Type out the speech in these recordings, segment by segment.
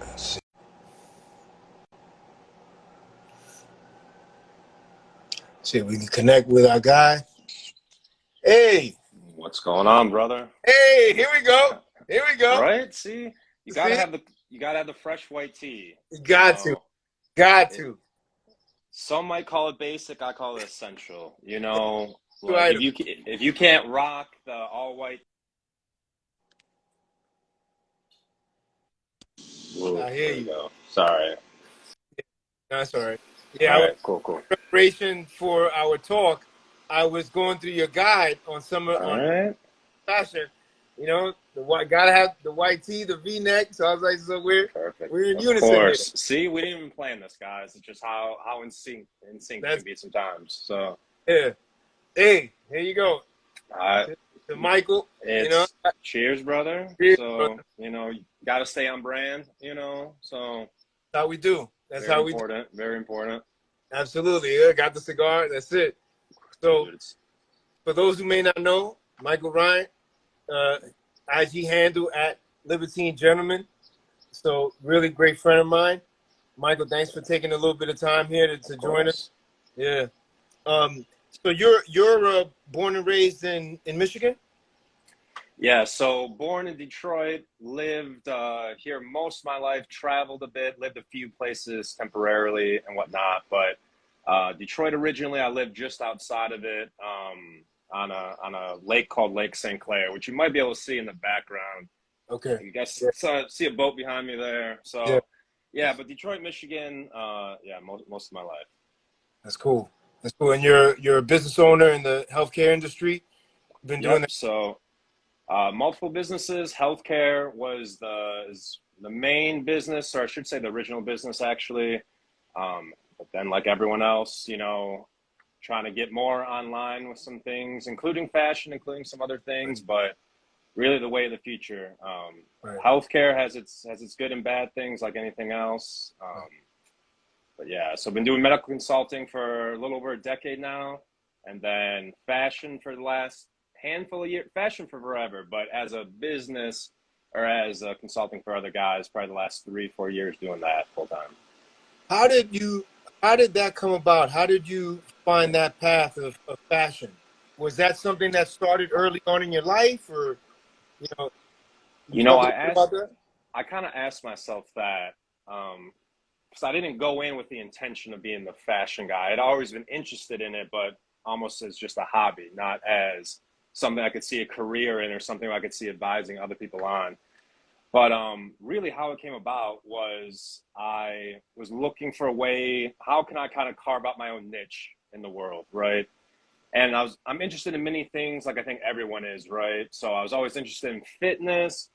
Let's see. See if we can connect with our guy. Hey, What's going on, brother? hey, here we go. Here we go. Right? See, you gotta See, have the fresh white tea. you You got to, know, got it, to. some might call it basic. I call it essential. Two Like items. if you can't rock the all white, ooh, I hear there we you. go. Sorry. That's all right. All Yeah, right, cool. preparation for our talk, I was going through your guide on All on right, fashion. You know, the white gotta have the white tee, the V-neck. So I was like, so perfect. we're in Of unison here. course. See, we didn't even plan this, guys. It's just how in sync we That's can be sometimes. So, yeah. Hey, here you go. uh, To Michael, you know, it's cheers, brother. cheers, brother. So, you gotta stay on brand, so That's how we do. That's very how we do. important, very important. Absolutely. Yeah, got the cigar. That's it. So Dude, for those who may not know, Michael Ryan, uh, IG handle at libertinegentleman. So really great friend of mine. Michael, thanks for taking a little bit of time here to of join course. us. Yeah. So you're born and raised in Michigan? Yeah, so born in Detroit, lived here most of my life, traveled a bit, lived a few places temporarily and whatnot. But Detroit originally, I lived just outside of it, on a lake called Lake St. Clair, which you might be able to see in the background. Okay. You guys Yeah. see a boat behind me there. Yeah. So yeah, but Detroit, Michigan, yeah, most of my life. That's cool. That's cool. And you're a business owner in the healthcare industry. Been doing Yep. that. So multiple businesses. Healthcare is the main business, or I should say the original business, actually. But then, like everyone else, trying to get more online with some things, including fashion, including some other Right. things, but really the way of the future. Right. Healthcare has its good and bad things, like anything else. Right. But yeah, so I've been doing medical consulting for a little over a decade now, and then fashion for the last handful of years, fashion for forever, but as a business or as a consulting for other guys, probably the last 3-4 years doing that full time. How did you? How did that come about? How did you find that path of fashion? Was that something that started early on in your life, or you know, can you You know, talk a I little bit about asked, that? I kind of asked myself that because I didn't go in with the intention of being the fashion guy. I'd always been interested in it, but almost as just a hobby, not as something I could see a career in or something I could see advising other people on. But really, how it came about was I was looking for a way. How can I kind of carve out my own niche in the world, right? And I'm interested in many things, like I think everyone is, right? So I was always interested in fitness.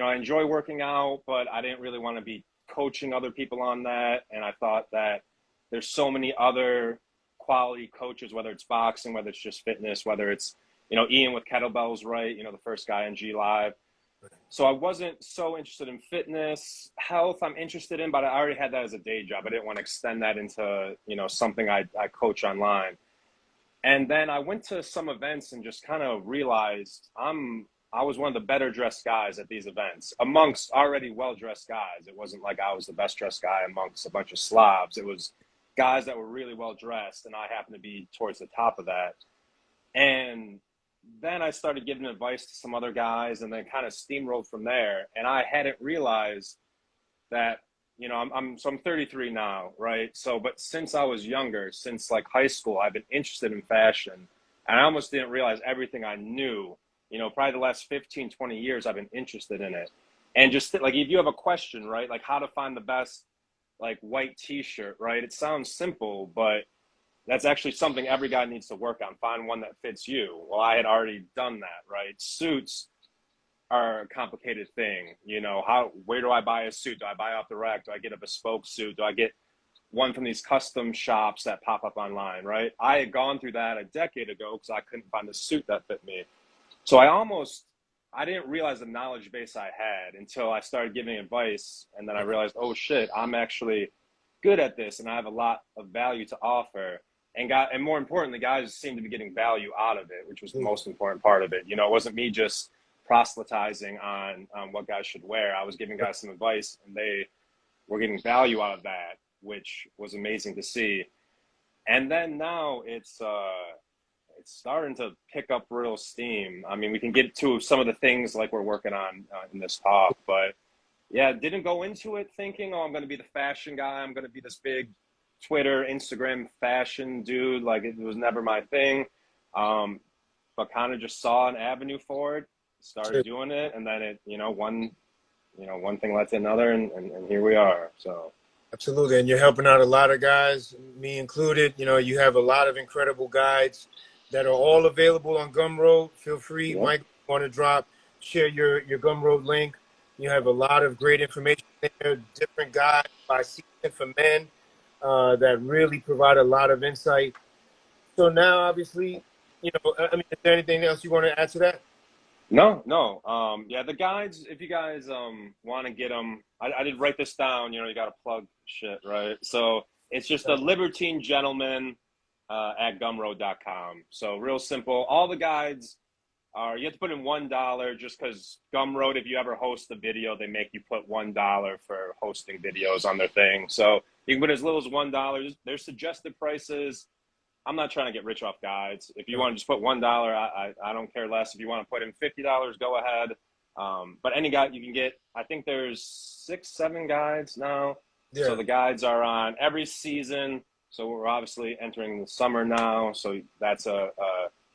I enjoy working out, but I didn't really want to be coaching other people on that. And I thought that there's so many other quality coaches, whether it's boxing, whether it's just fitness, whether it's Ian with kettlebells, right? The first guy in G Live. So I wasn't so interested in fitness. Health I'm interested in, but I already had that as a day job. I didn't want to extend that into something I coach online. And then I went to some events and just kind of realized I was one of the better dressed guys at these events amongst already well dressed guys. It wasn't like I was the best dressed guy amongst a bunch of slobs. It was guys that were really well dressed, and I happened to be towards the top of that. And then I started giving advice to some other guys, and then kind of steamrolled from there. And I hadn't realized that I'm 33 now, right? So, but since I was younger, since like high school, I've been interested in fashion, and I almost didn't realize everything I knew. Probably the last 15, 20 years, I've been interested in it. And just like if you have a question, right, like how to find the best like white T-shirt, right? It sounds simple, but that's actually something every guy needs to work on. Find one that fits you. Well, I had already done that, right? Suits are a complicated thing. Where do I buy a suit? Do I buy off the rack? Do I get a bespoke suit? Do I get one from these custom shops that pop up online, right? I had gone through that a decade ago because I couldn't find a suit that fit me. So I didn't realize the knowledge base I had until I started giving advice. And then I realized, oh shit, I'm actually good at this and I have a lot of value to offer. and more importantly, guys seem to be getting value out of it, which was the most important part of it. You know, it wasn't me just proselytizing on what guys should wear. I was giving guys some advice, and they were getting value out of that, which was amazing to see. And then now it's starting to pick up real steam. I mean, we can get to some of the things like we're working on in this talk, but yeah, didn't go into it thinking, oh, I'm going to be the fashion guy. I'm going to be this big Twitter, Instagram fashion dude. Like, it was never my thing. But kind of just saw an avenue for it, started doing it, and then it, one thing led to another, and here we are. So Absolutely, and you're helping out a lot of guys, me included. You know, you have a lot of incredible guides that are all available on Gumroad. Feel free, yep. Mike, want to share your Gumroad link. You have a lot of great information there, different guides by season for men that really provide a lot of insight. So now, obviously, is there anything else you want to add to that? No. Yeah, the guides, if you guys want to get them, I did write this down. You got to plug shit, right? So it's just a libertinegentleman at gumroad.com. So real simple. All the guides you have to put in $1 just because Gumroad, if you ever host a video, they make you put $1 for hosting videos on their thing. So you can put as little as $1. There's suggested prices. I'm not trying to get rich off guides. If you want to just put $1, I don't care less. If you want to put in $50, go ahead. But any guide you can get, I think there's 6-7 guides now. Yeah. So the guides are on every season. So we're obviously entering the summer now. So that's a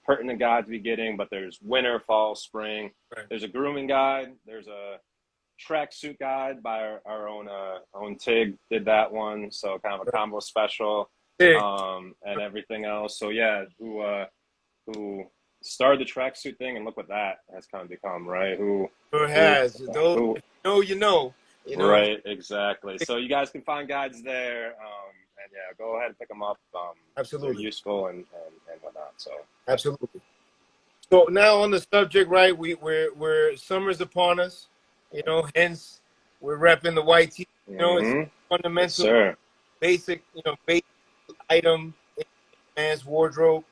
pertinent guide to be getting. But there's winter, fall, spring. Right. There's a grooming guide. There's a tracksuit guide by our own Tig did that one. So kind of a combo special. And everything else. So yeah, who started the tracksuit thing, and look what that has kind of become, right? Who has? You know. Right, exactly. So you guys can find guides there, and yeah, go ahead and pick them up. Absolutely, they're useful and whatnot. So absolutely. So now on the subject, right? We're summer's upon us, hence we're repping the white tee. It's fundamental, yes, basic, basic item in man's wardrobe.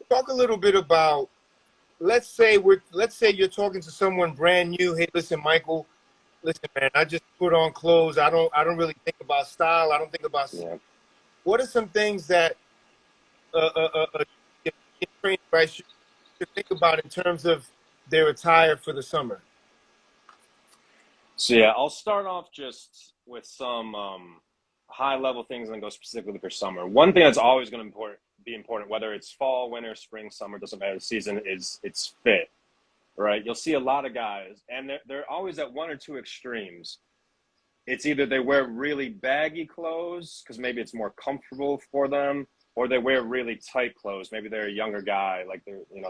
Talk a little bit about, let's say you're talking to someone brand new. Hey, listen, Michael, listen, man, I just put on clothes. I don't really think about style. I don't think about What are some things that trainers, right, should think about in terms of their attire for the summer? So yeah, I'll start off just with some high-level things and then go specifically for summer. One thing that's always going to be important, whether it's fall, winter, spring, summer, doesn't matter the season, is it's fit, right? You'll see a lot of guys, and they're always at one or two extremes. It's either they wear really baggy clothes because maybe it's more comfortable for them, or they wear really tight clothes. Maybe they're a younger guy, like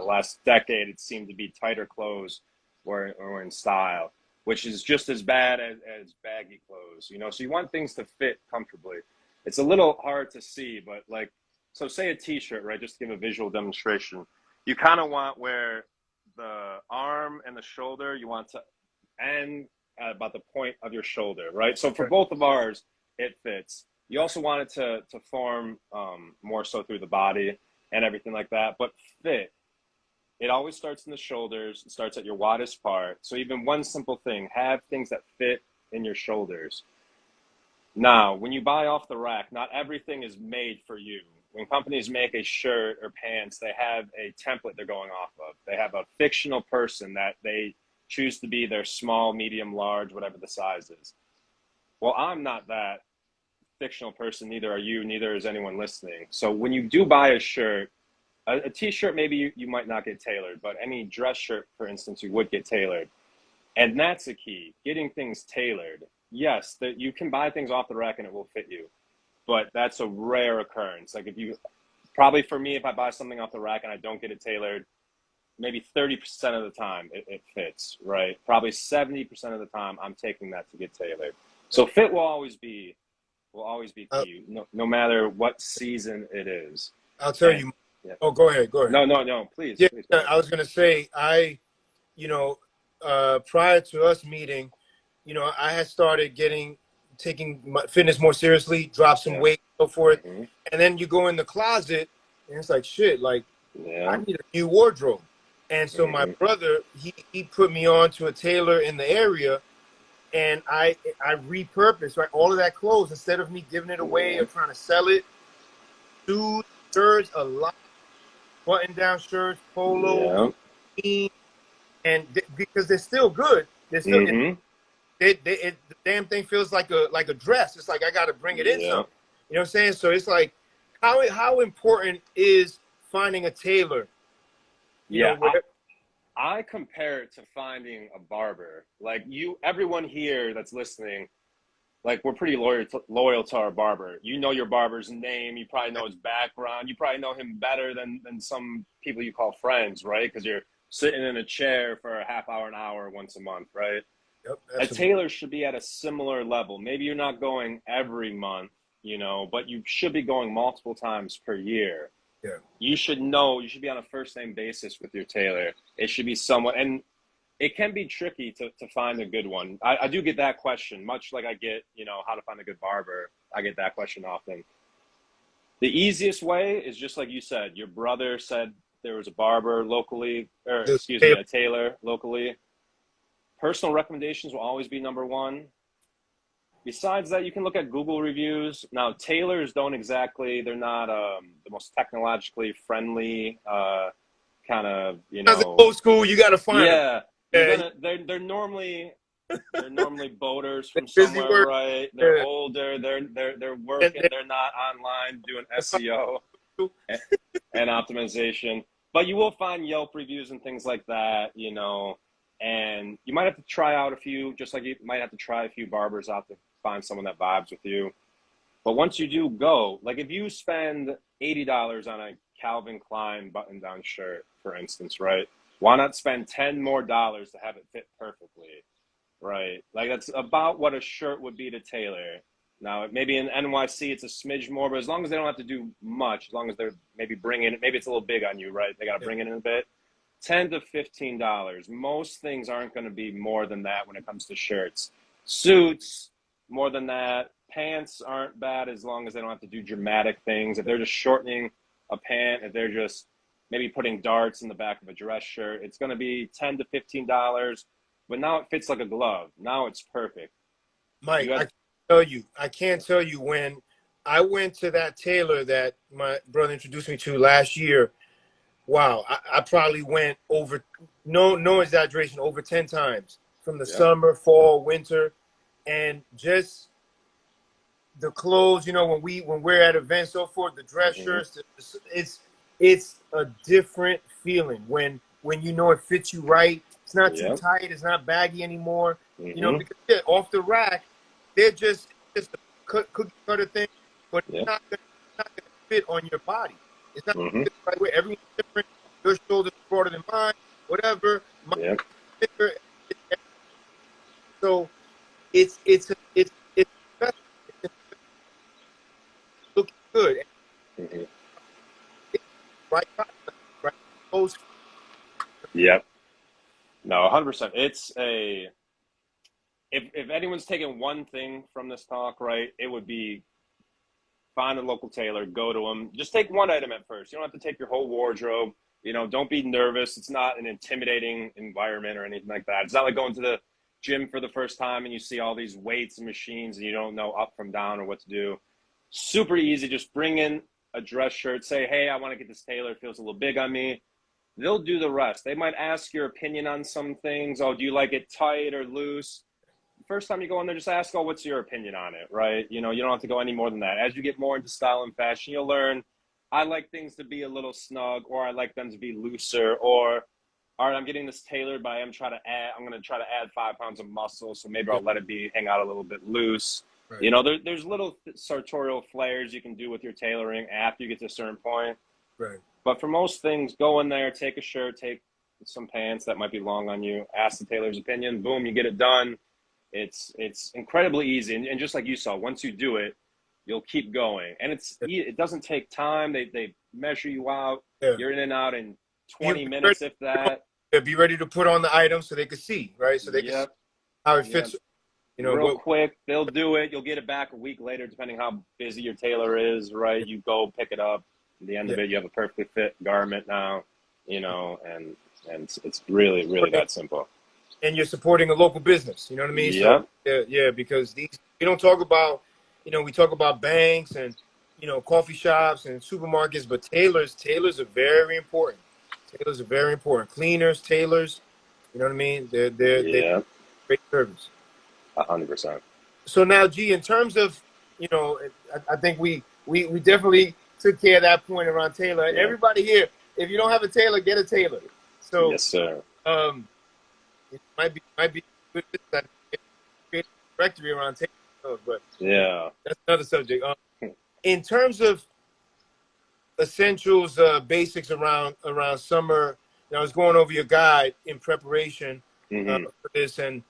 last decade, it seemed to be tighter clothes were in style, which is just as bad as baggy clothes, So you want things to fit comfortably. It's a little hard to see, but so say a t-shirt, right? Just to give a visual demonstration. You kind of want where the arm and the shoulder, you want to end at about the point of your shoulder, right? So for both of ours, it fits. You also want it to form more so through the body and everything like that, but fit. It always starts in the shoulders. It starts at your widest part. So even one simple thing, have things that fit in your shoulders. Now, when you buy off the rack, not everything is made for you. When companies make a shirt or pants, they have a template they're going off of. They have a fictional person that they choose to be their small, medium, large, whatever the size is. Well, I'm not that fictional person. Neither are you. Neither is anyone listening. So when you do buy a shirt, a t-shirt, maybe you might not get tailored, but any dress shirt, for instance, you would get tailored. And that's the key, getting things tailored. Yes, that you can buy things off the rack and it will fit you, but that's a rare occurrence. Like probably for me, if I buy something off the rack and I don't get it tailored, maybe 30% of the time it fits, right? Probably 70% of the time I'm taking that to get tailored. So fit will always be key, no matter what season it is. I'll tell you. Yeah. Oh, go ahead. No, please. Yeah, please I was going to say, prior to us meeting, I had started getting taking my fitness more seriously, drop some weight, so forth. And then you go in the closet, and it's like, shit, like, I need a new wardrobe. And so my brother, he put me on to a tailor in the area, and I repurposed, right, all of that clothes. Instead of me giving it away or trying to sell it, suits, shirts, a lot, button-down shirts, polo, and because they're still good, they're still the damn thing feels like a dress. It's like I got to bring it in some. You know what I'm saying? So it's like, how important is finding a tailor? You know, I compare it to finding a barber. Like everyone here that's listening, like we're pretty loyal to our barber. You know your barber's name. You probably know his background. You probably know him better than some people you call friends, right? Because you're sitting in a chair for a half hour, an hour once a month, right? Yep, a tailor should be at a similar level. Maybe you're not going every month, you know, but you should be going multiple times per year. Yeah. You should know, you should be on a first name basis with your tailor. It should be someone, and it can be tricky to find a good one. I do get that question, much like I get, you know, how to find a good barber. I get that question often. The easiest way is just like you said, your brother said there was a barber locally, or excuse me, a tailor locally. Personal recommendations will always be number one. Besides that, you can look at Google reviews. Now, tailors don't exactly, they're not the most technologically friendly kind of, you know. Old school, you got to find them. They're normally boaters from somewhere, right? They're older, they're working, they're not online doing SEO and optimization. But you will find Yelp reviews and things like that, you know. And you might have to try out a few, just like you might have to try a few barbers out to find someone that vibes with you. But once you do go, like if you spend $80 on a Calvin Klein button-down shirt, for instance, right? Why not spend $10 more to have it fit perfectly, right? Like that's about what a shirt would be to tailor. Now, maybe in NYC it's a smidge more, but as long as they don't have to do much, as long as they're maybe bringing it, maybe it's a little big on you, right? They got to bring it in a bit. $10 to $15. Most things aren't going to be more than that when it comes to shirts. Suits, more than that. Pants aren't bad as long as they don't have to do dramatic things. If they're just shortening a pant, if they're just maybe putting darts in the back of a dress shirt, it's going to be $10 to $15. But now it fits like a glove. Now it's perfect. Mike, I can't tell you when I went to that tailor that my brother introduced me to last year. Wow, I probably went over, no exaggeration, over 10 times from the summer, fall, winter, and just the clothes. You know, when we're at events, so forth, the dress shirts, it's a different feeling when you know it fits you right. It's not too tight. It's not baggy anymore. You know, because off the rack, they're just a cookie cutter thing, but it's not gonna fit on your body. It's not right way. Everyone's different. Your shoulders are broader than mine. Whatever. So it's looking good. Right. Close. Yep. No, 100%. It's a. If anyone's taking one thing from this talk, right, it would be find a local tailor, go to them. Just take one item at first. You don't have to take your whole wardrobe. You know, don't be nervous. It's not an intimidating environment or anything like that. It's not like going to the gym for the first time and you see all these weights and machines and you don't know up from down or what to do. Super easy. Just bring in a dress shirt. Say, hey, I want to get this tailor. It feels a little big on me. They'll do the rest. They might ask your opinion on some things. Oh, do you like it tight or loose? First time you go in there, just ask, oh, what's your opinion on it, right? You know, you don't have to go any more than that. As you get more into style and fashion, you'll learn, I like things to be a little snug, or I like them to be looser, or, all right, I'm getting this tailored, but I'm going to try to add 5 pounds of muscle, so maybe I'll let it hang out a little bit loose. Right. You know, there's little sartorial flares you can do with your tailoring after you get to a certain point. Right. But for most things, go in there, take a shirt, take some pants that might be long on you, ask the tailor's opinion, boom, you get it done. It's incredibly easy, and just like you saw, once you do it, you'll keep going, and it doesn't take time. They measure you out. You're in and out in 20 minutes, if that. Be ready to put on the item so they can see, right? So they can see how it fits. You know, real quick. They'll do it. You'll get it back a week later, depending how busy your tailor is, right? You go pick it up. At the end of it, you have a perfectly fit garment now, you know, and it's really, really that simple. And you're supporting a local business. You know what I mean? Yep. So yeah, because we don't talk about, you know, we talk about banks and, you know, coffee shops and supermarkets, but tailors are very important. Tailors are very important. Cleaners, tailors, you know what I mean? They're great service. 100%. So now, G, in terms of, you know, I think we definitely took care of that point around tailor. Yeah. Everybody here, if you don't have a tailor, get a tailor. So Yes, sir. it might be good to create a directory around tailors, but Yeah. that's another subject. In terms of essentials, basics around summer, you know, I was going over your guide in preparation for this, and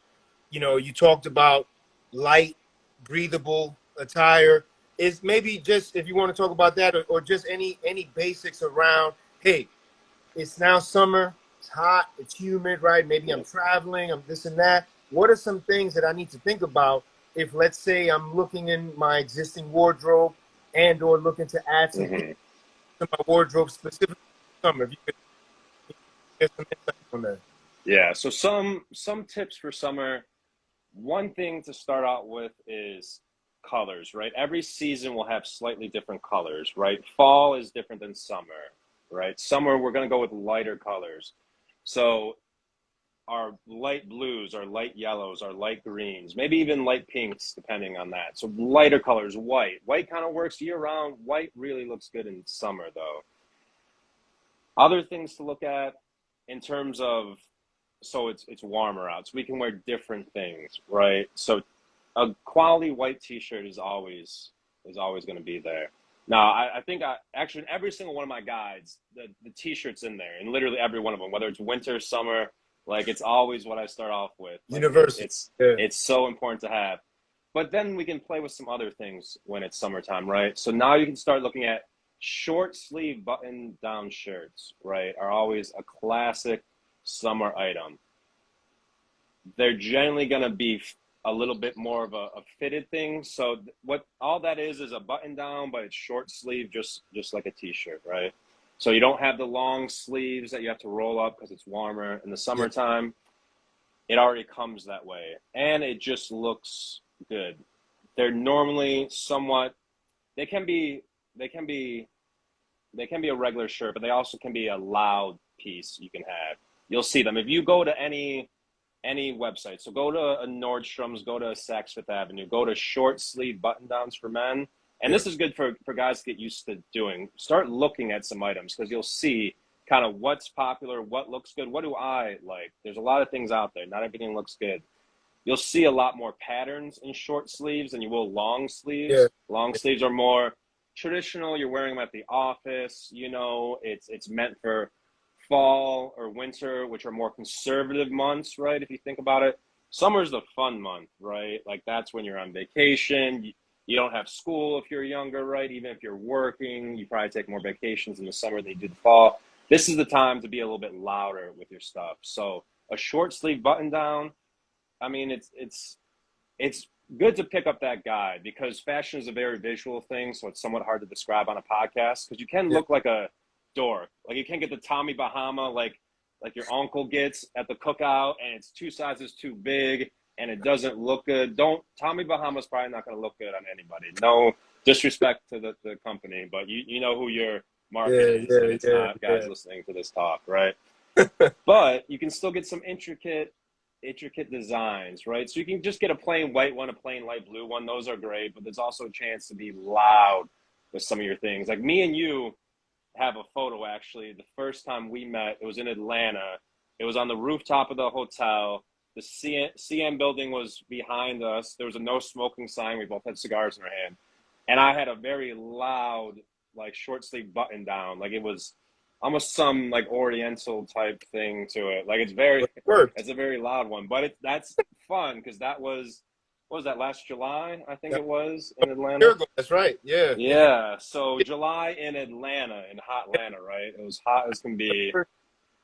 you know, you talked about light, breathable attire. Is maybe just if you want to talk about that, or just any basics around. Hey, it's now summer. It's hot. It's humid, right? Maybe I'm traveling. I'm this and that. What are some things that I need to think about if, let's say, I'm looking in my existing wardrobe and/or looking to add some things to my wardrobe specifically for summer? If you could get some insight on that. Yeah. So some tips for summer. One thing to start out with is colors, right? Every season will have slightly different colors, right? Fall is different than summer, right? Summer, we're going to go with lighter colors. So our light blues, our light yellows, our light greens, maybe even light pinks, depending on that. So lighter colors, white. White kind of works year round. White really looks good in summer, though. Other things to look at in terms of, so it's warmer out, so we can wear different things, right? So a quality white t-shirt is always going to be there. Now, I think actually in every single one of my guides, the t-shirt's in there, and literally every one of them, whether it's winter, summer, like it's always what I start off with. Like, Universal. It's so important to have. But then we can play with some other things when it's summertime, right? So now you can start looking at short sleeve button down shirts, right? Are always a classic summer item. They're generally going to be a little bit more of a fitted thing. So what all that is a button down, but it's short sleeve, just like a t-shirt, right? So you don't have the long sleeves that you have to roll up because it's warmer in the summertime. It already comes that way, and it just looks good. They're normally somewhat, they can be a regular shirt, but they also can be a loud piece you can have. You'll see them if you go to any website. So go to a Nordstrom's, go to a Saks Fifth Avenue, go to short sleeve button downs for men. And this is good for guys to get used to doing. Start looking at some items because you'll see kind of what's popular, what looks good, what do I like. There's a lot of things out there. Not everything looks good. You'll see a lot more patterns in short sleeves than you will long sleeves. Yeah. Long sleeves are more traditional. You're wearing them at the office. You know, it's meant for fall or winter, which are more conservative months, right? If you think about it, summer's the fun month, right? Like that's when you're on vacation. You don't have school if you're younger, right? Even if you're working, you probably take more vacations in the summer than you do the fall. This is the time to be a little bit louder with your stuff. So a short sleeve button down, I mean, it's good to pick up that guide because fashion is a very visual thing. So it's somewhat hard to describe on a podcast because you can look like a dork. Like you can't get the Tommy Bahama like your uncle gets at the cookout and it's 2 sizes too big and it doesn't look good. Tommy Bahama's probably not going to look good on anybody. No disrespect to the company, but you know who your market is, and it's not guys listening to this talk, right? But you can still get some intricate designs, right? So you can just get a plain white one, a plain light blue one. Those are great, but there's also a chance to be loud with some of your things. Like me and you have a photo, actually. The first time we met, it was in Atlanta. It was on the rooftop of the hotel. The CN building was behind us. There was a no smoking sign. We both had cigars in our hand. And I had a very loud, like short sleeve button down. Like it was almost some like Oriental type thing to it. Like it's a very loud one, but that's fun because that was, what was that, last July? I think it was in Atlanta. That's right. Yeah. Yeah. So July in Atlanta, in hot Atlanta, right? It was hot as can be.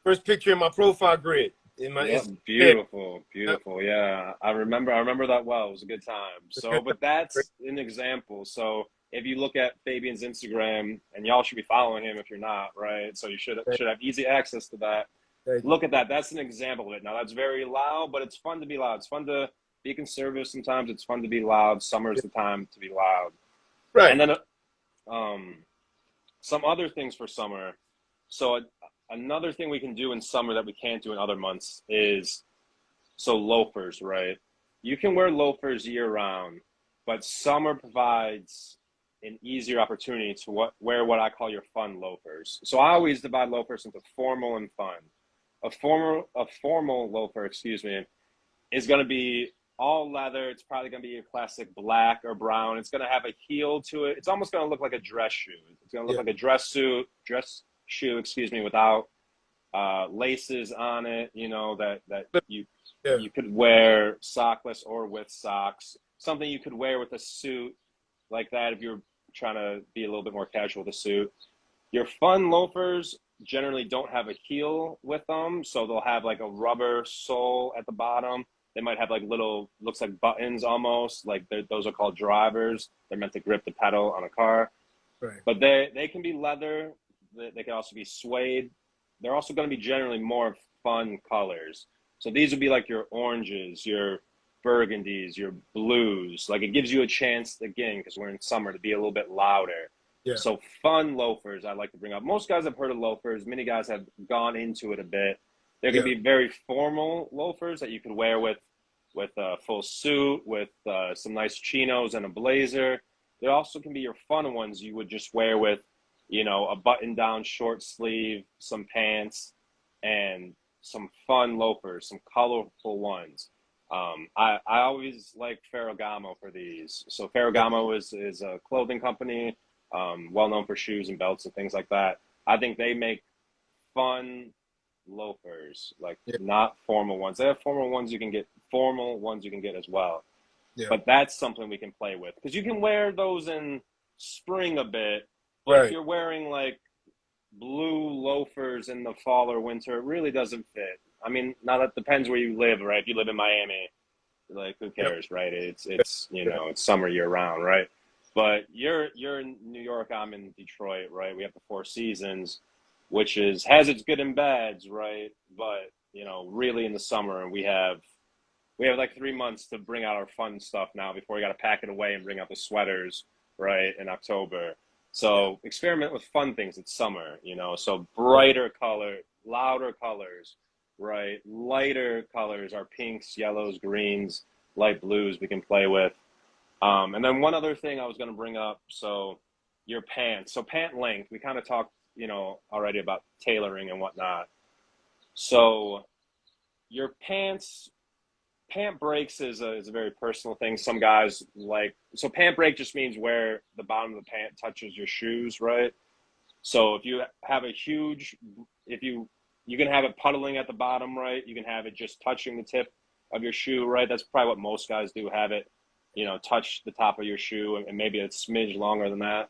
First picture in my profile grid. Yeah, beautiful, beautiful. Yeah, I remember that well. It was a good time. So, but that's an example. So, if you look at Fabian's Instagram, and y'all should be following him if you're not, right? So you should have easy access to that. Thank you. Look at that. That's an example of it. Now, that's very loud, but it's fun to be loud. It's fun to be conservative sometimes. It's fun to be loud. Summer's the time to be loud. And Right. then some other things for summer. So another thing we can do in summer that we can't do in other months is loafers, right? You can wear loafers year round, but summer provides an easier opportunity to wear what I call your fun loafers. So I always divide loafers into formal and fun. A formal loafer, excuse me, is going to be all leather. It's probably going to be a classic black or brown. It's going to have a heel to it. It's almost going to look like a dress shoe. It's going to look like a dress shoe, excuse me, without laces on it, you know, that you could wear sockless or with socks. Something you could wear with a suit like that if you're trying to be a little bit more casual with a suit. Your fun loafers generally don't have a heel with them, so they'll have like a rubber sole at the bottom. They might have like little, looks like buttons almost, like those are called drivers. They're meant to grip the pedal on a car. Right. But they can be leather. They can also be suede. They're also going to be generally more fun colors. So these would be like your oranges, your burgundies, your blues. Like it gives you a chance, again, because we're in summer, to be a little bit louder. Yeah. So fun loafers I like to bring up. Most guys have heard of loafers. Many guys have gone into it a bit. There can be very formal loafers that you could wear with a full suit, with some nice chinos and a blazer. There also can be your fun ones you would just wear with, you know, a button-down short sleeve, some pants, and some fun loafers, some colorful ones. I always like Ferragamo for these. So Ferragamo is a clothing company, well known for shoes and belts and things like that. I think they make fun loafers, like not formal ones. They have formal ones you can get as well. Yeah. But that's something we can play with, because you can wear those in spring a bit, but if you're wearing like blue loafers in the fall or winter, it really doesn't fit. I mean, now that depends where you live, right? If you live in Miami, like who cares, right? It's you know, it's summer year round, right? But you're in New York, I'm in Detroit, right? We have the Four Seasons, which has its good and bads, right? But you know, really in the summer, we have like 3 months to bring out our fun stuff now before we got to pack it away and bring out the sweaters, right, in October. So experiment with fun things. It's summer, you know. So brighter color, louder colors, right? Lighter colors are pinks, yellows, greens, light blues we can play with. And then one other thing I was going to bring up, so your pants. So pant length, we kind of talked, you know, already about tailoring and whatnot. So your pant breaks is a very personal thing. Some guys like, so pant break just means where the bottom of the pant touches your shoes, right? So if you have you can have it puddling at the bottom, right? You can have it just touching the tip of your shoe, right? That's probably what most guys do, have it, you know, touch the top of your shoe, and maybe a smidge longer than that.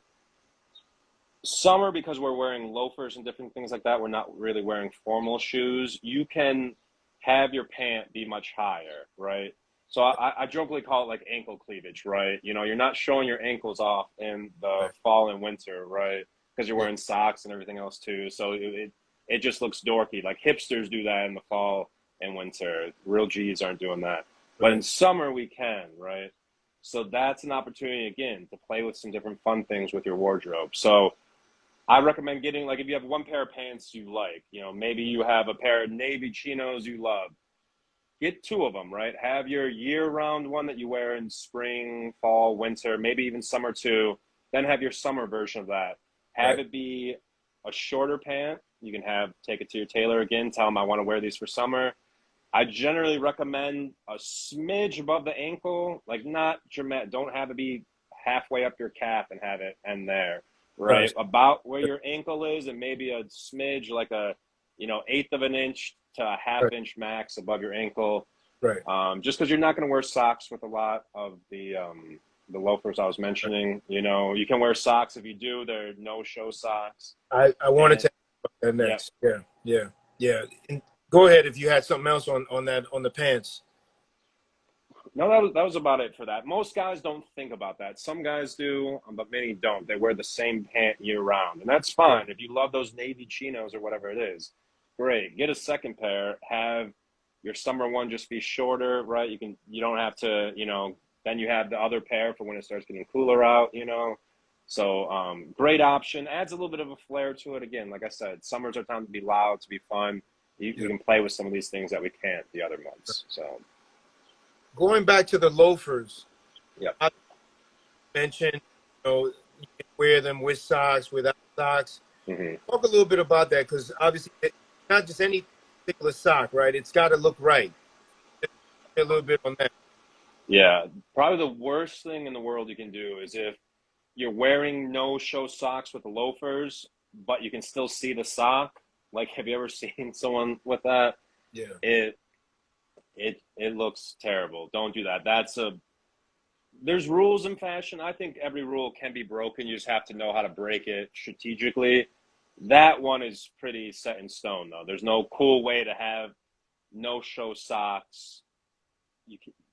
Summer, because we're wearing loafers and different things like that, we're not really wearing formal shoes. You can have your pant be much higher, right? So I jokingly call it like ankle cleavage, right? You know, you're not showing your ankles off in the fall and winter, right? Because you're wearing socks and everything else too. So it just looks dorky. Like hipsters do that in the fall and winter. Real G's aren't doing that. But in summer we can, right? So that's an opportunity, again, to play with some different fun things with your wardrobe. So I recommend getting, like, if you have one pair of pants you like, you know, maybe you have a pair of navy chinos you love, get two of them, right? Have your year-round one that you wear in spring, fall, winter, maybe even summer too. Then have your summer version of that. Have it be a shorter pant. You can take it to your tailor again, tell them I want to wear these for summer. I generally recommend a smidge above the ankle, like not dramatic. Don't have it be halfway up your calf and have it end there. Right, about where your ankle is, and maybe a smidge, like a, you know, 1/8 of an inch to a half inch max above your ankle. Right. Just because you're not going to wear socks with a lot of the loafers I was mentioning. You know, you can wear socks. If you do, they're no show socks. I wanted to talk about that next. Yeah. Go ahead if you had something else on that on the pants. No, that was about it for that. Most guys don't think about that. Some guys do, but many don't. They wear the same pant year round, and that's Yeah. fine. If you love those navy chinos or whatever it is, great. Get a second pair. Have your summer one just be shorter, right? You don't have to, then you have the other pair for when it starts getting cooler out, So great option. Adds a little bit of a flair to it. Again, like I said, summers are time to be loud, to be fun. We can play with some of these things that we can't the other months. So Going back to the loafers, yeah. I mentioned, you can wear them with socks, without socks. Mm-hmm. Talk a little bit about that, because obviously it's not just any particular sock, right? It's got to look right. Just a little bit on that. Yeah, probably the worst thing in the world you can do is if you're wearing no-show socks with the loafers, but you can still see the sock. Like, have you ever seen someone with that? Yeah. It looks terrible. Don't do that. There's rules in fashion. I think every rule can be broken. You just have to know how to break it strategically. That one is pretty set in stone, though. There's no cool way to have no-show socks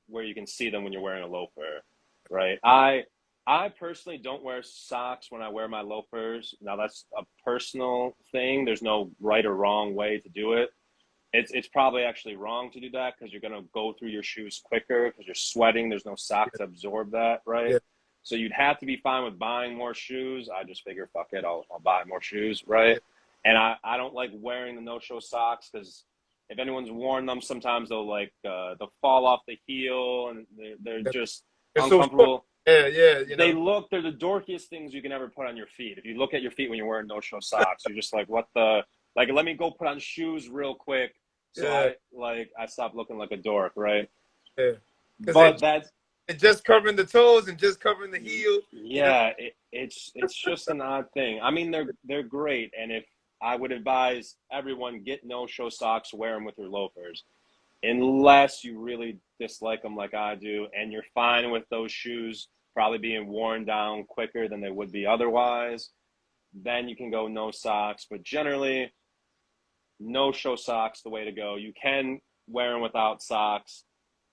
where you can see them when you're wearing a loafer, right? I personally don't wear socks when I wear my loafers. Now, that's a personal thing. There's no right or wrong way to do it. It's probably actually wrong to do that because you're going to go through your shoes quicker because you're sweating. There's no sock to absorb that, right? Yeah. So you'd have to be fine with buying more shoes. I just figure, fuck it, I'll buy more shoes, right? Yeah. And I don't like wearing the no-show socks because if anyone's worn them, sometimes they'll fall off the heel and they're just They're uncomfortable. So yeah. They're the dorkiest things you can ever put on your feet. If you look at your feet when you're wearing no-show socks, you're just like, what the, like, let me go put on shoes real quick. So I stopped looking like a dork, right? Yeah. But that's just covering the toes and just covering the heel. Yeah, it's just an odd thing. I mean, they're great, and if I would advise everyone get no-show socks, wear them with your loafers, unless you really dislike them like I do, and you're fine with those shoes probably being worn down quicker than they would be otherwise. Then you can go no socks, but generally, no-show socks the way to go. You can wear them without socks.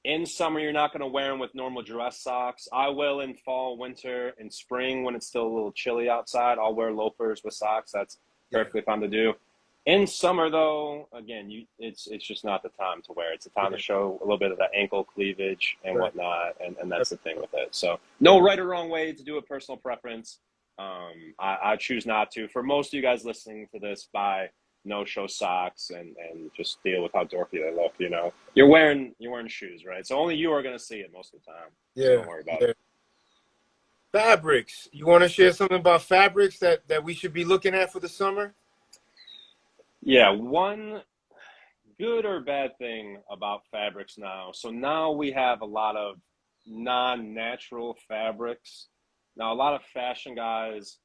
In summer, you're not going to wear them with normal dress socks. I will in fall, winter, and spring when it's still a little chilly outside. I'll wear loafers with socks. That's perfectly fine to do. In summer, though, again, it's just not the time to wear. It's the time to show a little bit of that ankle cleavage and whatnot, and that's the thing with it. So no right or wrong way to do it, personal preference. I choose not to. For most of you guys listening to this, buy no-show socks and just deal with how dorky they look. You're wearing shoes, right? So only you are going to see it most of the time. Yeah. So don't worry about it. Fabrics. You want to share something about fabrics that we should be looking at for the summer? Yeah, one good or bad thing about fabrics now. So now we have a lot of non-natural fabrics. Now, a lot of fashion guys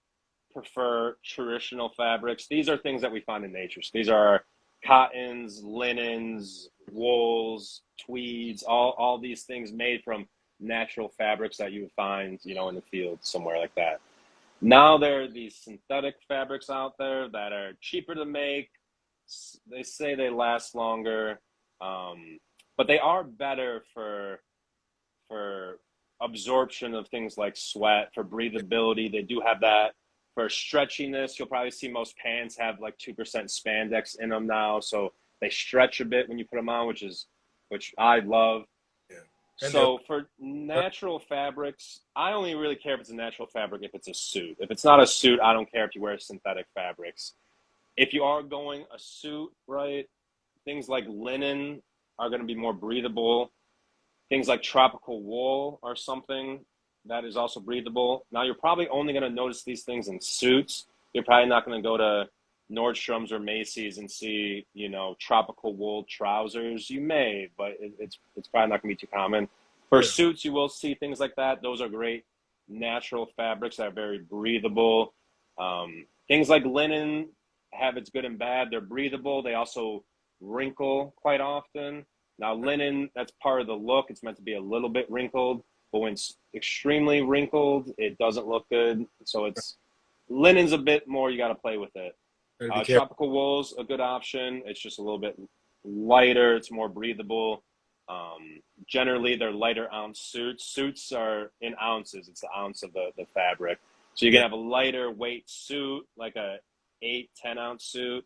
prefer traditional fabrics. These are things that we find in nature. So these are cottons, linens, wools, tweeds, all these things made from natural fabrics that you would find, in the field somewhere like that. Now there are these synthetic fabrics out there that are cheaper to make. They say they last longer, but they are better for absorption of things like sweat, for breathability. They do have that. For stretchiness, you'll probably see most pants have like 2% spandex in them now, so they stretch a bit when you put them on, which I love. Yeah. So for natural fabrics, I only really care if it's a natural fabric if it's a suit. If it's not a suit, I don't care if you wear synthetic fabrics. If you are going a suit, right, things like linen are going to be more breathable. Things like tropical wool are something that is also breathable. Now, you're probably only going to notice these things in suits. You're probably not going to go to Nordstrom's or Macy's and see, tropical wool trousers. You may, but it's probably not going to be too common. For suits, you will see things like that. Those are great natural fabrics that are very breathable. Things like linen have its good and bad. They're breathable. They also wrinkle quite often. Now, linen, that's part of the look. It's meant to be a little bit wrinkled. But when it's extremely wrinkled, it doesn't look good. So linen's a bit more, you got to play with it. Tropical wool's a good option. It's just a little bit lighter, it's more breathable. Generally, they're lighter ounce suits. Suits are in ounces. It's the ounce of the fabric. So you can have a lighter weight suit, like a 8-10 ounce suit.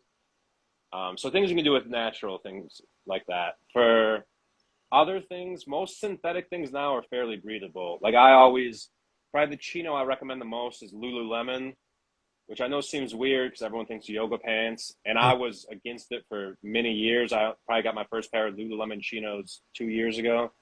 So things you can do with natural things like that. For other things, most synthetic things now are fairly breathable. Like probably the chino I recommend the most is Lululemon, which I know seems weird because everyone thinks yoga pants, and I was against it for many years. I probably got my first pair of Lululemon chinos 2 years ago.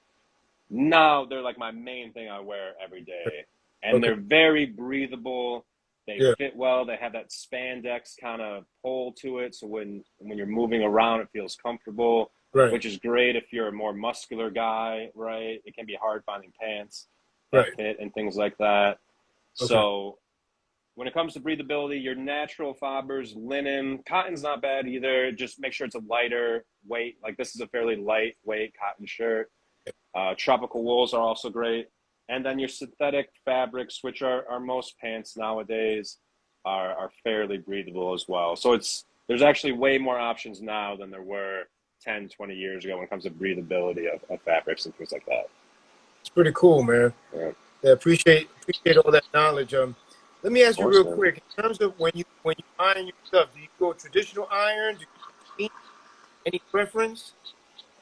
Now they're like my main thing I wear every day, and they're very breathable. They fit well. They have that spandex kind of pull to it, so when you're moving around, it feels comfortable, which is great if you're a more muscular guy, right? It can be hard finding pants that fit and things like that. So when it comes to breathability, your natural fibers, linen, cotton's not bad either. Just make sure it's a lighter weight. Like this is a fairly lightweight cotton shirt. Tropical wools are also great. And then your synthetic fabrics, which are most pants nowadays, are fairly breathable as well. So there's actually way more options now than there were 10, 20 years ago when it comes to breathability of fabrics and things like that. It's pretty cool, man. Yeah, appreciate all that knowledge. Let me ask you real quick, in terms of when you iron your stuff, do you go traditional iron? Do you any preference?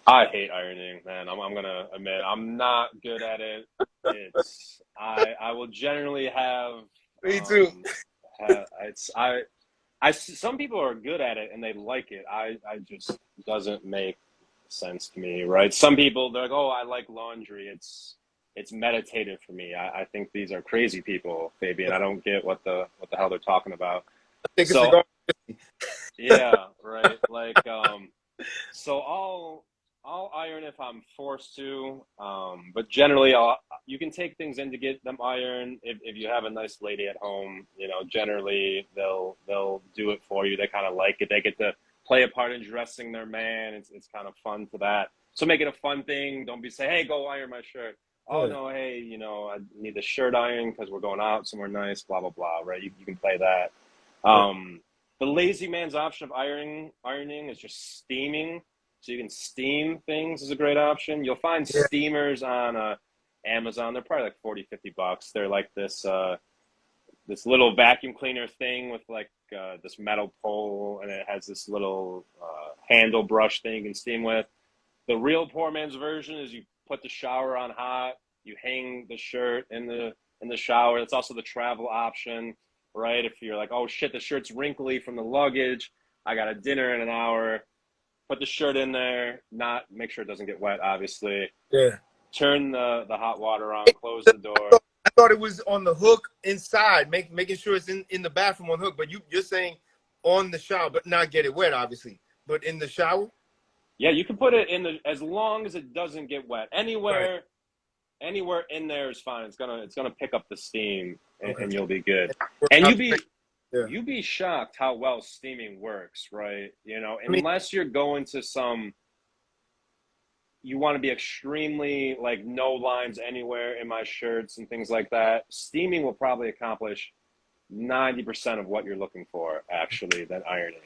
I hate ironing, man. I'm gonna admit I'm not good at it. I will generally have. Me too. Some people are good at it and they like it. I just doesn't make sense to me, right? Some people they're like, oh, I like laundry. It's meditative for me. I think these are crazy people, Fabian. I don't get what the hell they're talking about. I think so, yeah, right. Like, so I'll iron if I'm forced to, but generally you can take things in to get them ironed if you have a nice lady at home. You know, generally they'll do it for you. They kind of like it. They get to play a part in dressing their man. It's kind of fun for that. So make it a fun thing. Don't be say, hey, go iron my shirt. Oh no, hey, you know, I need the shirt iron because we're going out somewhere nice. Blah blah blah. Right? You can play that. The lazy man's option of ironing is just steaming. So you can steam things is a great option. You'll find steamers on Amazon. They're probably like $40-$50. They're like this little vacuum cleaner thing with like this metal pole, and it has this little handle brush thing you can steam with. The real poor man's version is you put the shower on hot, you hang the shirt in the shower. That's also the travel option, right? If you're like, oh shit, the shirt's wrinkly from the luggage, I got a dinner in an hour. Put the shirt in there, make sure it doesn't get wet, obviously. Yeah. Turn the hot water on, close the door. I thought it was on the hook inside, making sure it's in the bathroom on the hook. But you're saying on the shower, but not get it wet, obviously. But in the shower? Yeah, you can put it as long as it doesn't get wet. Anywhere in there is fine. It's gonna pick up the steam, and you'll be good. And you'd be shocked how well steaming works, right? You know, unless you're going to you want to be extremely like no lines anywhere in my shirts and things like that. Steaming will probably accomplish 90% of what you're looking for, actually, than ironing.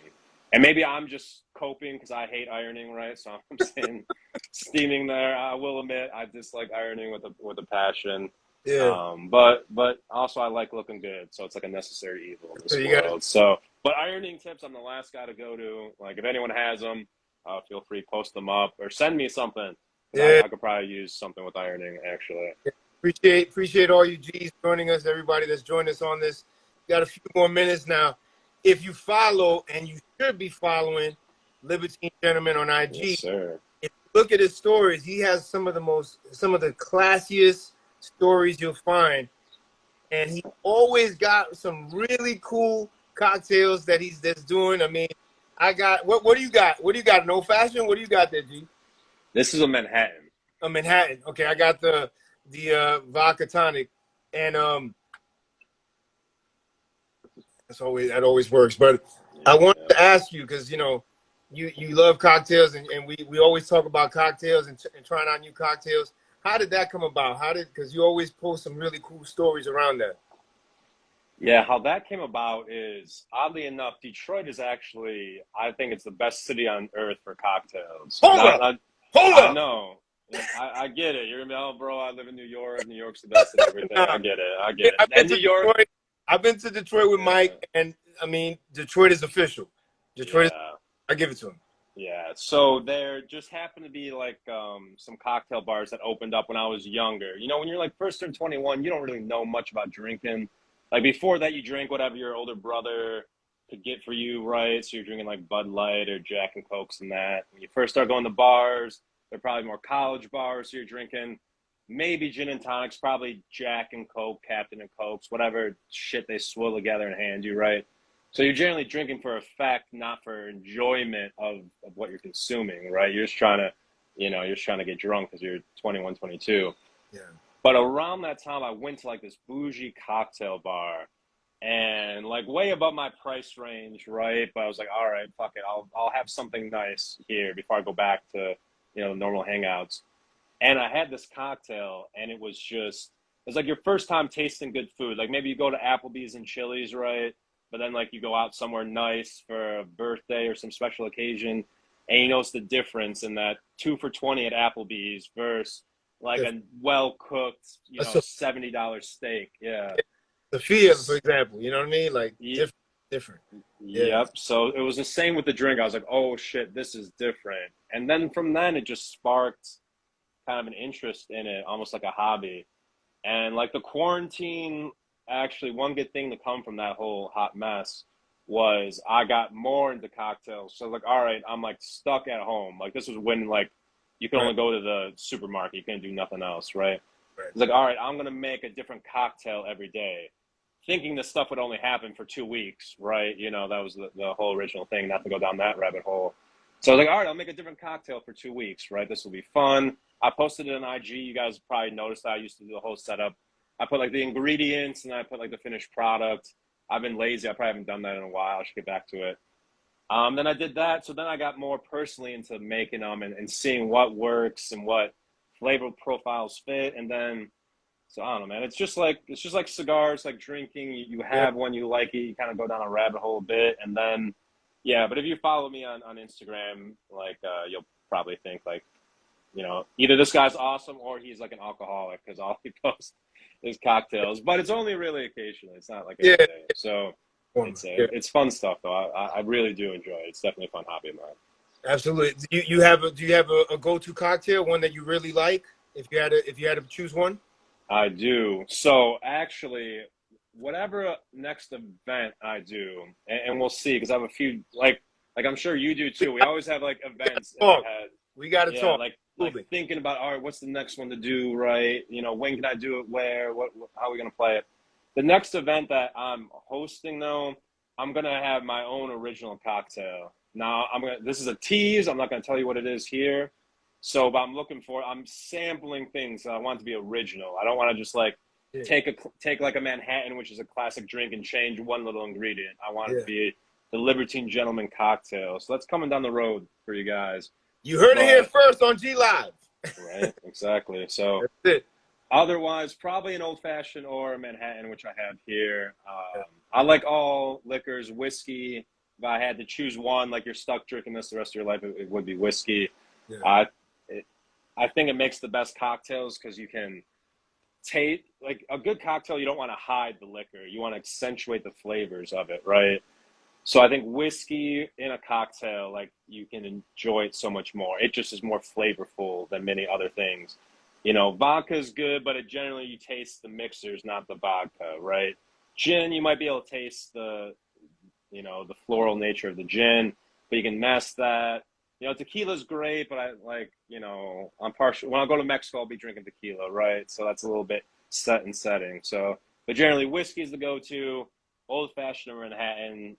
And maybe I'm just coping because I hate ironing, right? So I'm saying steaming there. I will admit I dislike ironing with a passion. Yeah. But also I like looking good, so it's like a necessary evil in this world. So, but ironing tips, I'm the last guy to go to. Like if anyone has them, feel free, post them up or send me something. I could probably use something with ironing, actually. Appreciate all you G's joining us, everybody that's joined us on this. Got a few more minutes now. If you follow, and you should be following, Libertine Gentleman on IG, yes, sir. If you look at his stories, he has some of the classiest stories you'll find, and he always got some really cool cocktails that's doing. I mean, I got what do you got? What do you got? An old fashioned? What do you got there, G? This is a Manhattan. A Manhattan. Okay, I got the vodka tonic, and that always works. But I wanted to ask you because you know you love cocktails, and we always talk about cocktails and trying out new cocktails. How did that come about? Because you always post some really cool stories around that. Yeah, how that came about is oddly enough, Detroit is actually, I think it's the best city on earth for cocktails. Hold Not, up, not hold I up. know. I get it. You're gonna be, oh, bro, I live in New York. New York's the best and everything. Nah, I get it. I get it. I've been And to New York, Detroit. I've been to Detroit with yeah, Mike, and I mean, Detroit is official. Detroit is. yeah. I give it to him. Yeah, so there just happened to be like some cocktail bars that opened up when I was younger. You know, when you're like first turned 21, you don't really know much about drinking. Like before that, you drink whatever your older brother could get for you, right? So you're drinking like Bud Light or Jack and Cokes and that. When you first start going to bars, they're probably more college bars. So you're drinking maybe gin and tonics, probably Jack and Coke, Captain and Cokes, whatever shit they swill together and hand you, right? So you're generally drinking for effect, not for enjoyment of what you're consuming, right? You're just trying to, you're just trying to get drunk because you're 21, 22. Yeah. But around that time, I went to like this bougie cocktail bar and like way above my price range, right? But I was like, all right, fuck it. I'll have something nice here before I go back to, normal hangouts. And I had this cocktail and it's like your first time tasting good food. Like maybe you go to Applebee's and Chili's, right? But then like you go out somewhere nice for a birthday or some special occasion, and you notice the difference in that 2 for $20 at Applebee's versus like The, a well cooked, so $70 steak. Yeah. the feel, for example, you know what I mean? Like different, different. Yeah. Yep. So it was the same with the drink. I was like, oh shit, this is different. And then from then it just sparked kind of an interest in it, almost like a hobby. And like the quarantine, actually, one good thing to come from that whole hot mess was I got more into cocktails. So like, all right, I'm like stuck at home. Like this was when like you could Right. only go to the supermarket, you couldn't do nothing else, right? Right. It's like, all right, I'm gonna make a different cocktail every day, thinking this stuff would only happen for 2 weeks, right? That was the whole original thing, not to go down that rabbit hole. So I was like, all right, I'll make a different cocktail for 2 weeks, right? This will be fun. I posted it on IG. You guys probably noticed that I used to do the whole setup. I put like the ingredients and I put like the finished product. I've been lazy. I probably haven't done that in a while. I should get back to it. Then I did that. So then I got more personally into making them and seeing what works and what flavor profiles fit. And then, so I don't know, man. It's just like cigars, like drinking. You Yeah. have one, you like it, you kind of go down a rabbit hole a bit, and then, yeah. But if you follow me on Instagram, like you'll probably think like, either this guy's awesome or he's like an alcoholic because all he posts is cocktails. But it's only really occasionally. It's not like every Yeah. day. So it's Yeah. it's fun stuff though. I really do enjoy it. It's definitely a fun hobby of mine. Absolutely. Do you have a go-to cocktail, one that you really like? If you had to choose one? I do. So actually, whatever next event I do, and we'll see because I have a few like I'm sure you do too. We always have like events in our Talk. head. We got to Yeah, talk. like Absolutely. thinking about, all right, what's the next one to do, right? When can I do it? Where? How are we gonna play it? The next event that I'm hosting, though, I'm gonna have my own original cocktail. Now, This is a tease. I'm not gonna tell you what it is here. So, but I'm sampling things. I want it to be original. I don't want to just like Yeah. take like a Manhattan, which is a classic drink, and change one little ingredient. I want it to Yeah. be the Libertine Gentleman cocktail. So that's coming down the road for you guys. You heard it here But first on G Live. right, exactly. So That's it. otherwise, probably an old fashioned or a Manhattan, which I have here. Yeah. I like all liquors, whiskey. If I had to choose one, like you're stuck drinking this the rest of your life, it would be whiskey. Yeah. It, I think it makes the best cocktails because you can taste like a good cocktail. You don't want to hide the liquor. You want to accentuate the flavors of it, right? So I think whiskey in a cocktail, like you can enjoy it so much more. It just is more flavorful than many other things. Vodka is good, but generally you taste the mixers, not the vodka, right? Gin, you might be able to taste the floral nature of the gin, but you can mask that. Tequila's great, but I'm partial. When I go to Mexico, I'll be drinking tequila, right? So that's a little bit set and setting. So, but generally whiskey is the go-to. Old fashioned or Manhattan.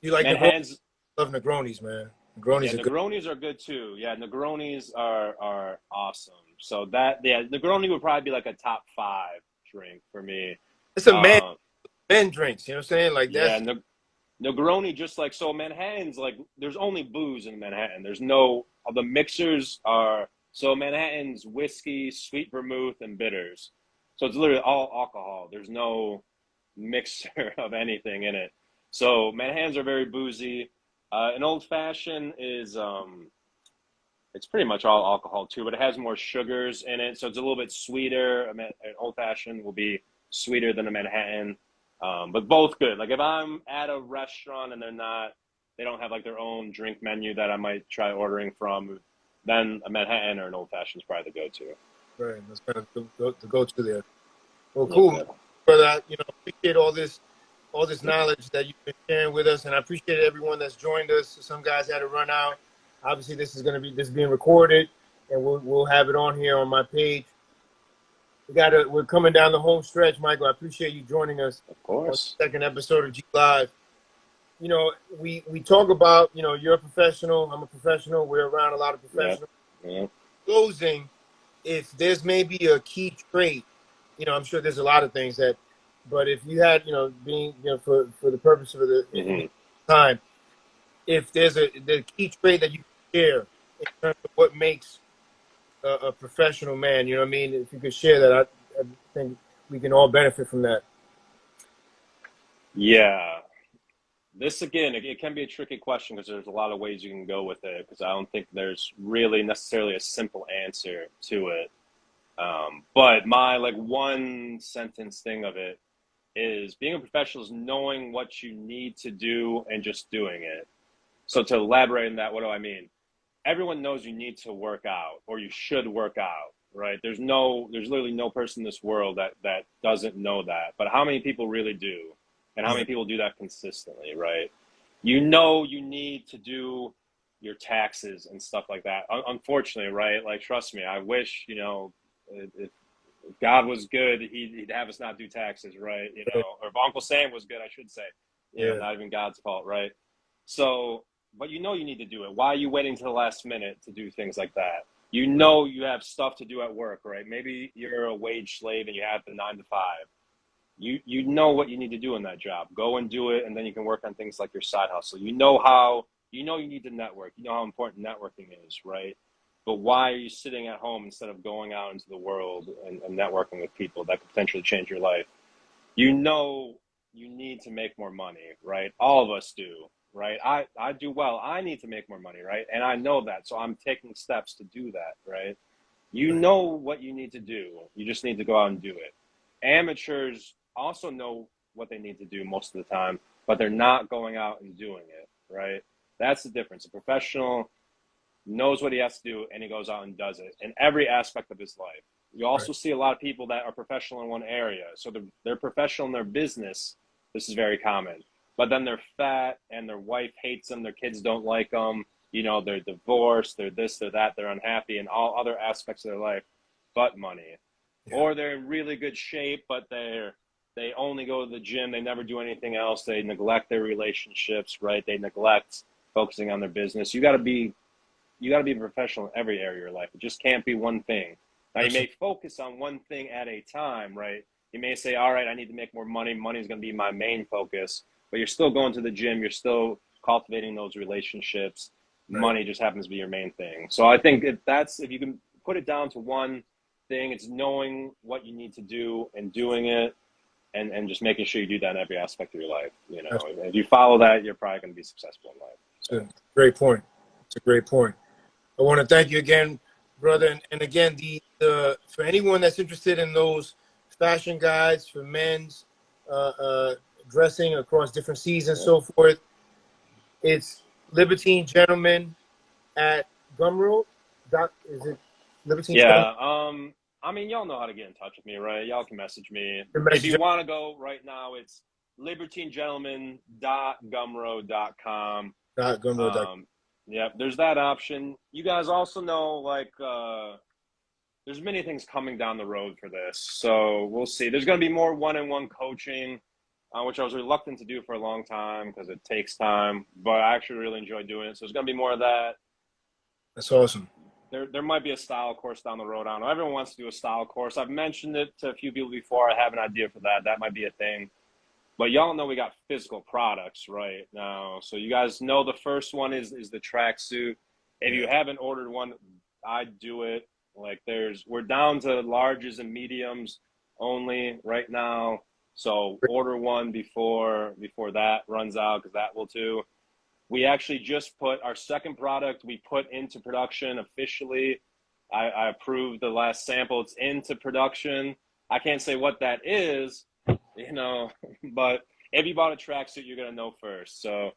You like Negronis? Manhattan's, Love Negronis, man. yeah, Negronis are good. Negronis are good too. Yeah, Negronis are awesome. So Negroni would probably be like a top 5 drink for me. It's a Um, men drinks. You know what I'm saying? Like yeah, that's Negroni just like so. Manhattan's like there's only booze in Manhattan. There's no the mixers are so Manhattan's whiskey, sweet vermouth, and bitters. So it's literally all alcohol. There's no mixture of anything in it. So Manhattans are very boozy. An old fashioned is it's pretty much all alcohol too, but it has more sugars in it, so it's a little bit sweeter. An old fashioned will be sweeter than a Manhattan, but both good. Like if I'm at a restaurant and they don't have like their own drink menu that I might try ordering from, then a Manhattan or an old fashioned is probably the go-to. Right, that's kind of the go-to there. Well, Yep, cool, yep. brother. Appreciate all this knowledge that you've been sharing with us, and I appreciate everyone that's joined us. Some guys had to run out. Obviously, this is being recorded, and we'll have it on here on my page. We're coming down the home stretch, Michael. I appreciate you joining us Of on course. the second episode of G Live. We talk about, you're a professional, I'm a professional, we're around a lot of Yep, professionals. yep. Closing, if there's maybe a key trait, I'm sure there's a lot of things but if you had, being, for the purpose of the time, if there's the key trait that you can share in terms of what makes a professional man, you know what I mean? If you could share that, I think we can all benefit from that. Yeah. This again, it can be a tricky question because there's a lot of ways you can go with it. Because I don't think there's really necessarily a simple answer to it. But my like one sentence thing of it is being a professional is knowing what you need to do and just doing it. So to elaborate on that, what do I mean? Everyone knows you need to work out or you should work out, right? There's literally no person in this world that doesn't know that. But how many people really do? And how Yeah. many people do that consistently, right? You know you need to do your taxes and stuff like that. Unfortunately, right? Like, trust me, I wish, if God was good, he'd have us not do taxes, right? Or if Uncle Sam was good, I should say, Yeah. not even God's fault, right? So, but you need to do it. Why are you waiting to the last minute to do things like that? You know you have stuff to do at work, right? Maybe you're a wage slave and you have the 9 to 5. You know what you need to do in that job. Go and do it, and then you can work on things like your side hustle. You need to network. You know how important networking is, right? But why are you sitting at home instead of going out into the world and networking with people that could potentially change your life? You know you need to make more money, right? All of us do, right? I do well. I need to make more money, right? And I know that, so I'm taking steps to do that, right? You Right. know what you need to do. You just need to go out and do it. Amateurs also know what they need to do most of the time, but they're not going out and doing it, right? That's the difference. A professional knows what he has to do and he goes out and does it in every aspect of his life. You Right. also see a lot of people that are professional in one area. So they're professional in their business. This is very common. But then they're fat and their wife hates them. Their kids don't like them. They're divorced. They're this, they're that. They're unhappy in all other aspects of their life but money. Yeah. Or they're in really good shape, but they only go to the gym. They never do anything else. They neglect their relationships, right? They neglect focusing on their business. You got to be a professional in every area of your life. It just can't be one thing. Now, you may Absolutely. focus on one thing at a time, right? You may say, all right, I need to make more money. Money is going to be my main focus, but you're still going to the gym. You're still cultivating those relationships. Right. Money just happens to be your main thing. So I think if you can put it down to one thing, it's knowing what you need to do and doing it, and just making sure you do that in every aspect of your life. If you follow that, you're probably going to be successful in life. That's So. a great point. It's a great point. I want to thank you again, brother. And again, the for anyone that's interested in those fashion guides for men's dressing across different seasons, Yeah. so forth, it's Libertine Gentleman at Gumroad. Is it Libertine Gentleman? Yeah. Y'all know how to get in touch with me, right? Y'all can message me. The If message you want to go right now, it's libertinegentleman.gumroad.com. Gumroad. Yeah, there's that option. You guys also know, like, there's many things coming down the road for this. So we'll see. There's going to be more one-on-one coaching, which I was reluctant to do for a long time because it takes time, but I actually really enjoy doing it. So there's going to be more of that. That's awesome. There might be a style course down the road. I don't know. Everyone wants to do a style course. I've mentioned it to a few people before. I have an idea for that. That might be a thing. But y'all know we got physical products right now. So you guys know the first one is the tracksuit. If you Yeah. haven't ordered one, I'd do it. Like we're down to larges and mediums only right now. So order one before that runs out, because that will too. We actually just put our second product we put into production officially. I approved the last sample. It's into production. I can't say what that is, but if you bought a tracksuit, you're gonna know first. So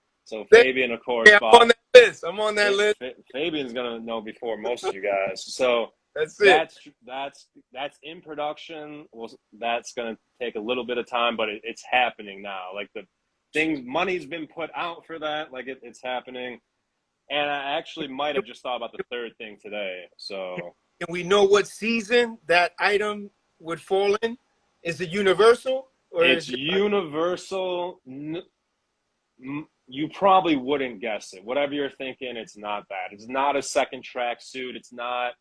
Fabian, of course, Yeah, I'm bought. on that list. I'm on that list. Fabian's gonna know before most of you guys. So That's it. that's in production. Well, that's gonna take a little bit of time, but it's happening now. Like money's been put out for that. Like it's happening. And I actually might have just thought about the third thing today. So Can we know what season that item would fall in? Is it universal or it's is it universal. You probably wouldn't guess it. Whatever you're thinking, it's not that. It's not a second tracksuit. It's not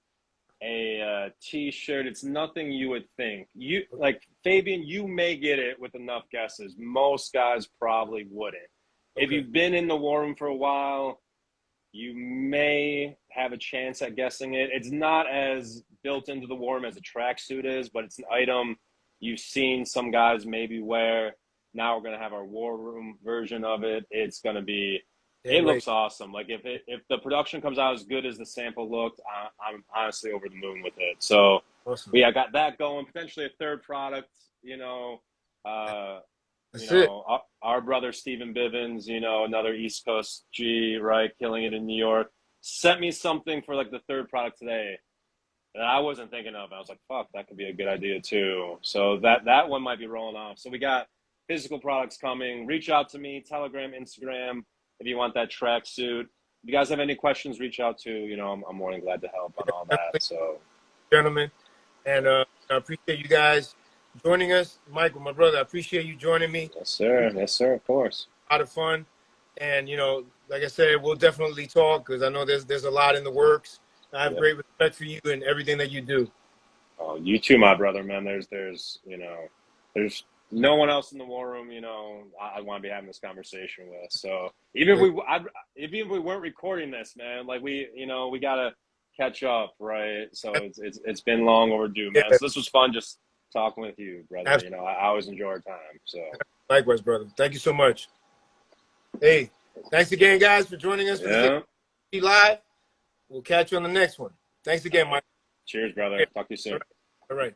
a t-shirt. It's nothing you would think. You like Fabian. You may get it with enough guesses. Most guys probably wouldn't. Okay. If you've been in the war room for a while, you may have a chance at guessing it. It's not as built into the war room as a tracksuit is, but it's an item you've seen some guys maybe wear. Now we're going to have our war room version of it. It's going to be, it looks awesome. Like if the production comes out as good as the sample looked, I'm honestly over the moon with it. So awesome. I got that going, potentially a third product, our brother Stephen Bivens, another East Coast G, right, killing it in New York, sent me something for like the third product today that I wasn't thinking of. I was like, fuck, that could be a good idea too. So that one might be rolling off. So we got physical products coming. Reach out to me, Telegram, Instagram, if you want that tracksuit. If you guys have any questions, reach out to, I'm more than glad to help on all that. So, gentlemen, and I appreciate you guys joining us. Michael, my brother, I appreciate you joining me. Yes, sir. Yes, sir. Of course. A lot of fun. And, like I said, we'll definitely talk because I know there's a lot in the works. I have great respect for you and everything that you do. Oh, you too, my brother, man. There's no one else in the war room, I want to be having this conversation with. So even if we weren't recording this, man, like we gotta catch up, right? So it's been long overdue, man. So this was fun just talking with you, brother. Absolutely. I always enjoy our time. So likewise, brother. Thank you so much. Hey, thanks again, guys, for joining us for the live. We'll catch you on the next one. Thanks again, Mike. Cheers, brother. Talk to you soon. All right.